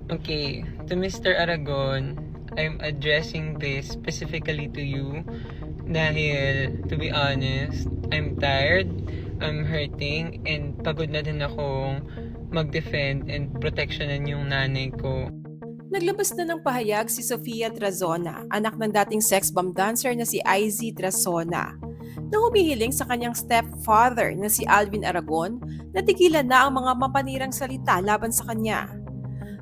Okay, to Mr. Aragon, I'm addressing this specifically to you dahil, to be honest, I'm tired, I'm hurting, and pagod na din akong mag-defend and proteksyonan yung nanay ko. Naglabas na ng pahayag si Sofia Trazona, anak ng dating sex bomb dancer na si IZ Trazona, na humihiling sa kanyang stepfather na si Alvin Aragon na tigilan na ang mga mapanirang salita laban sa kanya.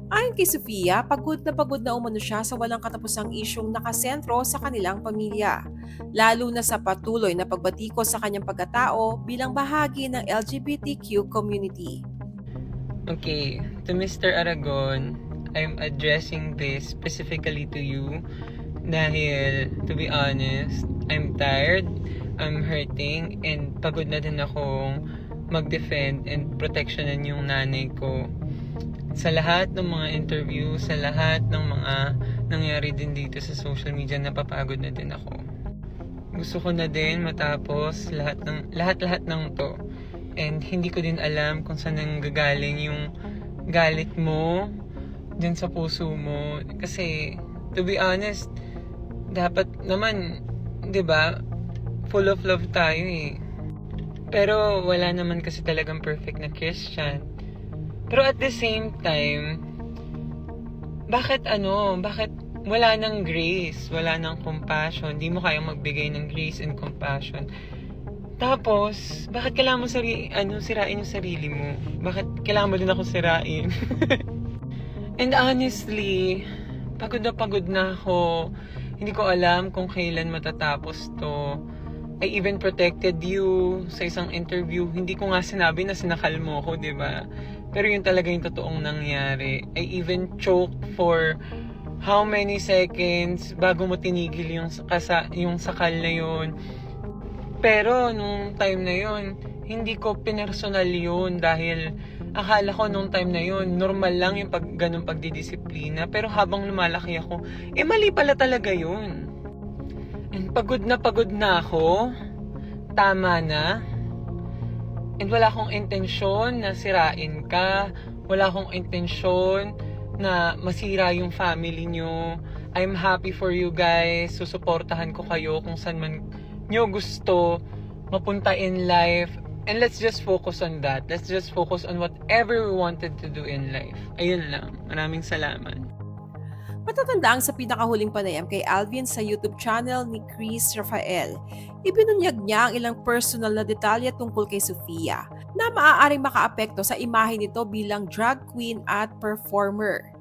Ayon kay Sofia, pagod na umano siya sa walang katapusang isyong nakasentro sa kanilang pamilya, lalo na sa patuloy na pagbatikos sa kanyang pagkatao bilang bahagi ng LGBTQ community. Okay, to Mr. Aragon, I'm addressing this specifically to you dahil, to be honest, I'm tired, I'm hurting, and pagod na din akong mag-defend and proteksyonan yung nanay ko. Sa lahat ng mga interview, sa lahat ng mga nangyari din dito sa social media, napapagod na din ako. Gusto ko na din matapos lahat ng to. And hindi ko din alam kung saan nanggagaling yung galit mo dyan sa puso mo. Kasi, to be honest, dapat naman, 'di ba, full of love tayo eh. Pero wala naman kasi talagang perfect na Christian. Pero at the same time, bakit wala nang grace, wala nang compassion, di mo kayang magbigay ng grace and compassion. Tapos, bakit kailangan mo sirain yung sarili mo? Bakit kailangan mo din ako sirain? And honestly, pagod na ako. Hindi ko alam kung kailan matatapos to. I even protected you sa isang interview. Hindi ko nga sinabi na sinakal mo ko, di ba? Pero yun talaga yung totoong nangyari. I even choked for how many seconds bago mo tinigil yung sakal na yun. Pero nung time na yun, hindi ko pinersonal yun dahil akala ko nung time na yun, normal lang yung ganung pagdidisiplina. Pero habang lumalaki ako, mali pala talaga yun. And pagod na ako. Tama na. And wala akong intensyon na sirain ka. Wala akong intensyon na masira yung family nyo. I'm happy for you guys. Susuportahan ko kayo kung saan man nyo gusto mapunta in life, and let's just focus on that. Let's just focus on whatever we wanted to do in life. Ayun lang. Maraming salamat. Matatandaan sa pinakahuling panayam kay Alvin sa YouTube channel ni Chris Rafael, ibinunyag niya ang ilang personal na detalye tungkol kay Sofia na maaaring makaapekto sa imahe nito bilang drag queen at performer.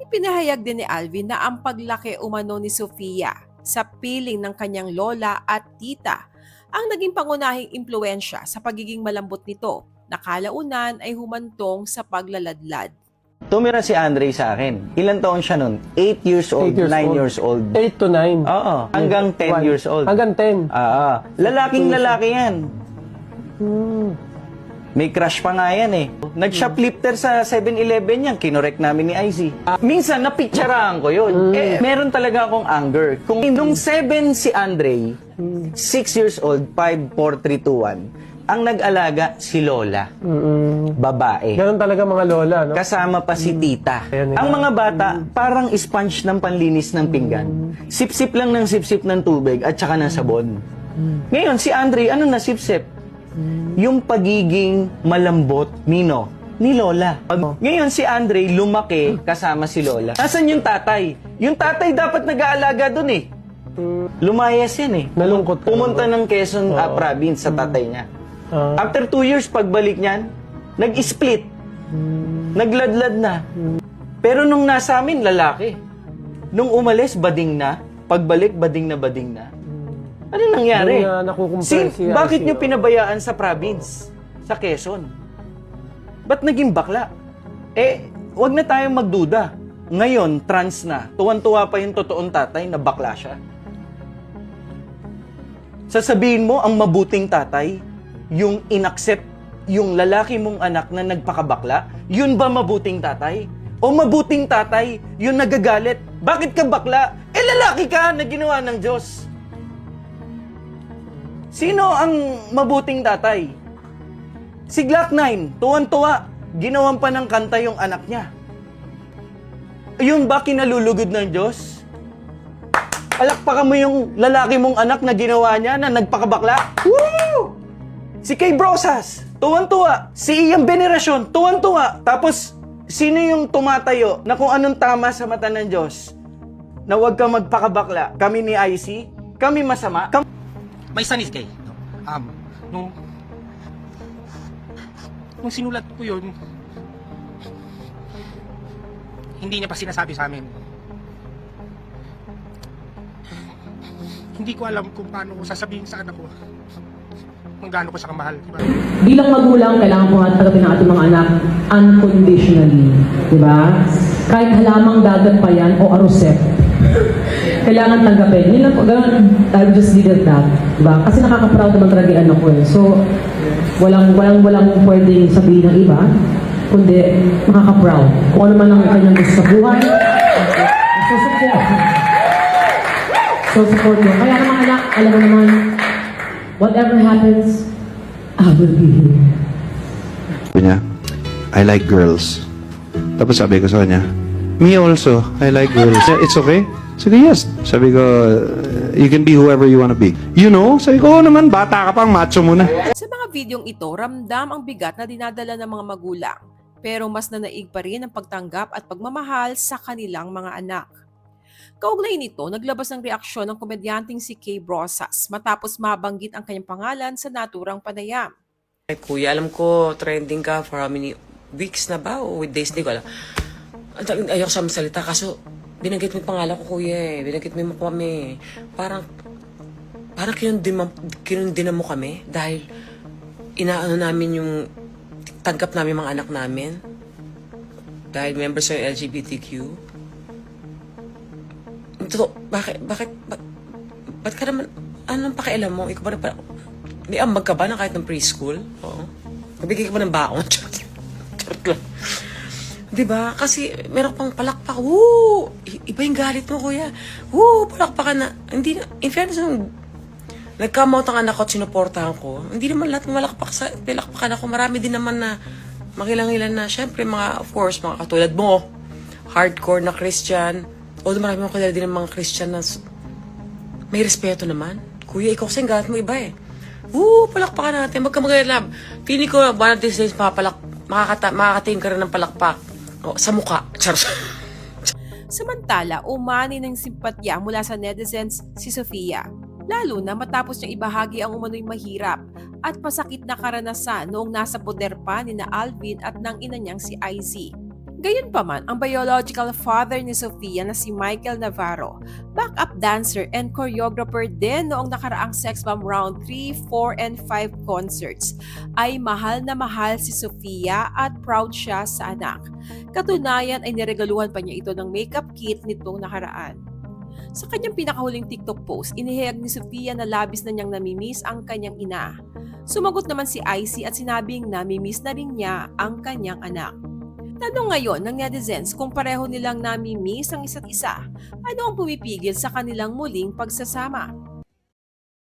Ipinahayag din ni Alvin na ang paglaki umano ni Sofia sa piling ng kanyang lola at tita ang naging pangunahing impluensya sa pagiging malambot nito na kalaunan ay humantong sa paglaladlad. Tumira si Andre sa akin. Ilan taon siya nun? 8 years old, 9 years old. 8 to 9. Oo, hanggang 10 years old. Hanggang 10. Lalaking lalaki yan. May crush pa nga yan eh. Nag-shoplifter sa 7-Eleven yan. Kinorek namin ni IZ. Minsan, napicturean ko yun. Meron talaga akong anger. Kung nung 7 si Andre, 6 years old, 5, 4, 3, 2, 1, ang nag-alaga si Lola. Babae. Ganun talaga mga lola, no? Kasama pa si tita. Ang mga bata, parang sponge ng panlinis ng pinggan. Sip-sip lang ng sip-sip ng tubig at saka ng sabon. Ngayon, si Andre, ano na sip-sip? Yung pagiging malambot, Nino, ni Lola. Ngayon, si Andre, lumaki kasama si Lola. Nasaan yung tatay? Yung tatay dapat nag-aalaga dun eh. Lumayas yan eh. Nalungkot ka. Pumunta ng Quezon province sa tatay niya. After 2 years, pagbalik niyan, nag-split. Nagladlad na. Pero nung nasa amin, lalaki. Nung umalis, bading na. Pagbalik, bading na. Ano nangyari? Bakit nyo pinabayaan sa province? Sa Quezon? Ba't naging bakla? Wag na tayong magduda. Ngayon, trans na. Tuwan-tuwa pa yung totoong tatay na bakla siya. Sasabihin mo, ang mabuting tatay, yung inaccept yung lalaki mong anak na nagpakabakla, yun ba mabuting tatay? O mabuting tatay, yung nagagalit, bakit ka bakla? Lalaki ka na ginawa ng Diyos. Sino ang mabuting tatay? Si Glock 9, tuwan-tuwa, ginawan pa ng kanta yung anak niya. Yun ba kinalulugod ng Diyos? Palakpakan mo yung lalaki mong anak na ginawa niya na nagpakabakla? Woo! Si Kay Brosas, tuwan-tuwa. Si Iyang Venerasyon, tuwan-tuwa. Tapos, sino yung tumatayo na kung anong tama sa mata ng Diyos? Na huwag kang magpakabakla. Kami ni IC, kami masama. My son is gay. Nung sinulat ko yun, hindi niya pa sinasabi sa amin. Hindi ko alam kung paano ko sasabihin sa anak ko kung gaano ko siya kamahal. Diba? Bilang magulang, kailangan po natin tanggapin ang ating mga anak unconditionally. Di ba? Kahit halamang dagat pa yan o arusep. Kailangan tanggapin. Yun lang po, ganun, I just needed that. Diba? Kasi nakaka-proud naman talaga yung anak ko eh. So, walang pwedeng sabihin ng iba, kundi makaka-proud. Kung ano man ang kanyang gusto sa buhay, so support mo. Kaya naman anak, alam mo naman, whatever happens, I will be here. Sabi niya, I like girls. Tapos sabi ko sa kanya, me also, I like girls. It's okay? Sige, yes. Sabi ko, you can be whoever you wanna be. You know? Sabi ko, naman, bata ka pang, macho mo na. Sa mga videong ito, ramdam ang bigat na dinadala ng mga magulang. Pero mas nanaig pa rin ang pagtanggap at pagmamahal sa kanilang mga anak. Kaugnay nito, naglabas ng reaksyon ng komedyanteng si Kay Brosas matapos mabanggit ang kanyang pangalan sa naturang panayam. Ay, kuya, alam ko, trending ka for how many weeks na ba? O with days, di ko alam. Ayoko siya masalita, kaso binanggit mo yung pangalan ko, kuya eh. Binanggit mo yung kami. Parang kinundinan mo kami dahil inaano namin yung tanggap namin mga anak namin. Dahil members ng LGBTQ. Totoo, bakit ka naman, anong pakialam mo? Ikaw ba na may ambag ka ba na kahit ng preschool? Oo. Nabigay ka ba ng baon? Charot lang. Diba? Kasi meron pang palakpak. Woo! Iba yung galit mo, kuya. Woo! Palakpakan na. Hindi na, in fairness, nung nag-come out ang anak ko at sinuportahan ko, hindi naman lahat palakpakan ako. Marami din naman na makilangilan na. Siyempre, of course, mga katulad mo, hardcore na Christian. Although marami mo kilala din ng mga Christian na may respeto naman. Kuya, ikaw kasi galit mo iba eh. Woo! Palakpakan natin. Magkamagala. Feeling ko, one of these days, makakatingin ka rin ng palakpak. O, sa mukha. Charot. Samantala, umani ng simpatya mula sa netizens si Sofia. Lalo na matapos niyang ibahagi ang umano'y mahirap at pasakit na karanasan noong nasa poder pa ni na Alvin at ng ina niyang si IZ. Gayunpaman, ang biological father ni Sofia na si Michael Navarro, backup dancer and choreographer din noong nakaraang Sex Bomb Round 3, 4, and 5 concerts, ay mahal na mahal si Sofia at proud siya sa anak. Katunayan ay niregaluhan pa niya ito ng makeup kit nitong nakaraan. Sa kanyang pinakahuling TikTok post, inihayag ni Sofia na labis na niyang namimiss ang kanyang ina. Sumagot naman si IC at sinabing namimiss na rin niya ang kanyang anak. Tanong ngayon ng netizens kung pareho nilang namimiss ang isa't isa, ano ang pumipigil sa kanilang muling pagsasama?